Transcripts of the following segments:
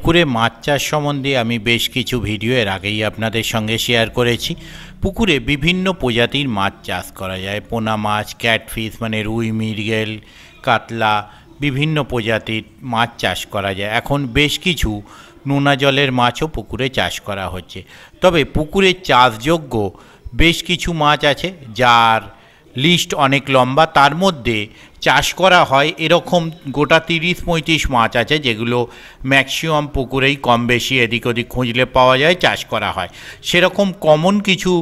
পুকুরে মাছ চাষ সম্বন্ধে আমি বেশ কিছু ভিডিও এর আগেই আপনাদের সঙ্গে শেয়ার করেছি। পুকুরে বিভিন্ন প্রজাতির মাছ চাষ করা যায়। পোনা মাছ, ক্যাটফিশ মানে রুই, মৃগেল, কাতলা, বিভিন্ন প্রজাতির মাছ চাষ করা যায়। এখন বেশ কিছু নোনা জলের মাছও পুকুরে চাষ করা হচ্ছে। তবে পুকুরে চাষযোগ্য বেশ কিছু মাছ আছে যার লিস্ট অনেক লম্বা। তার মধ্যে চাষ করা হয় এরকম গোটা 30-35 মাছ আছে যেগুলো ম্যাক্সিমাম পুকুরেই কম বেশি এদিক ওদিক খুঁজলে পাওয়া যায়, চাষ করা হয়। সেরকম কমন কিছু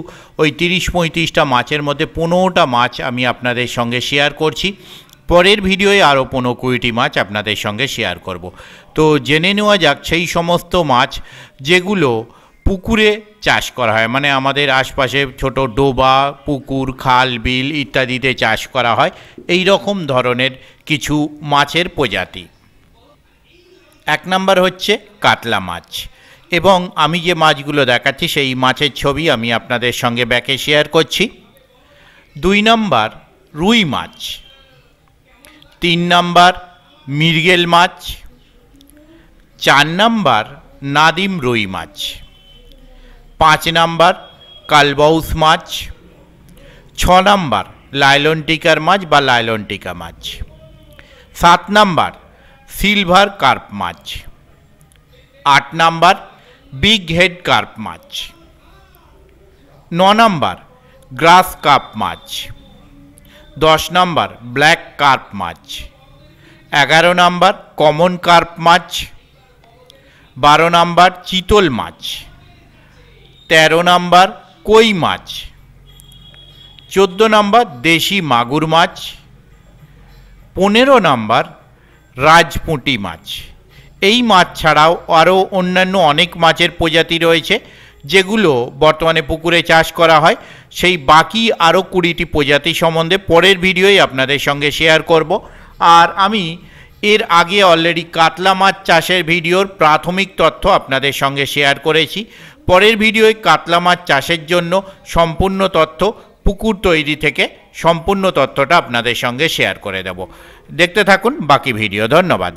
ওই 30-35টা মাছের মধ্যে 15টা মাছ আমি আপনাদের সঙ্গে শেয়ার করছি। পরের ভিডিওয়ে আরও 15-20টি মাছ আপনাদের সঙ্গে শেয়ার করব। তো জেনে নেওয়া যাক সেই সমস্ত মাছ যেগুলো পুকুরে চাষ করা হয়, মানে আমাদের আশপাশে ছোট ডোবা, পুকুর, খাল, বিল ইত্যাদিতে চাষ করা হয় এই রকম ধরনের কিছু মাছের প্রজাতি। 1 নম্বর হচ্ছে কাতলা মাছ, এবং আমি যে মাছগুলো দেখাচ্ছি সেই মাছের ছবি আমি আপনাদের সঙ্গে ব্যাকে শেয়ার করছি। 2 নম্বর রুই মাছ, 3 নম্বর মৃগেল মাছ, 4 নম্বর নাদিম রুই মাছ, 5 নম্বর কালবাউস মাছ, 6 নম্বর লাইলন টিকার মাছ বা লাইলন টিকা মাছ, 7 নম্বর সিলভার কার্প মাছ, 8 নম্বর বিগ হেড কার্প মাছ, 9 নম্বর গ্রাস কার্প মাছ, 10 নম্বর ব্ল্যাক কার্প মাছ, 11 নম্বর কমন কার্প মাছ, 12 নম্বর চিতল মাছ, 13 নম্বর কই মাছ, 14 নম্বর দেশি মাগুর মাছ, 15 নম্বর রাজপুঁটি মাছ। এই মাছ ছাড়াও আরও অন্যান্য অনেক মাছের প্রজাতি রয়েছে যেগুলো বর্তমানে পুকুরে চাষ করা হয়। সেই বাকি আরও 20টি প্রজাতি সম্বন্ধে পরের ভিডিওই আপনাদের সঙ্গে শেয়ার করব। আর আমি এর আগে অলরেডি কাতলা মাছ চাষের ভিডিওর প্রাথমিক তথ্য আপনাদের সঙ্গে শেয়ার করেছি। পরের ভিডিওয় কাতলা মাছ চাষের জন্য সম্পূর্ণ তথ্য, পুকুর তৈরি থেকে সম্পূর্ণ তথ্যটা আপনাদের সঙ্গে শেয়ার করে দেব। দেখতে থাকুন বাকি ভিডিও। ধন্যবাদ।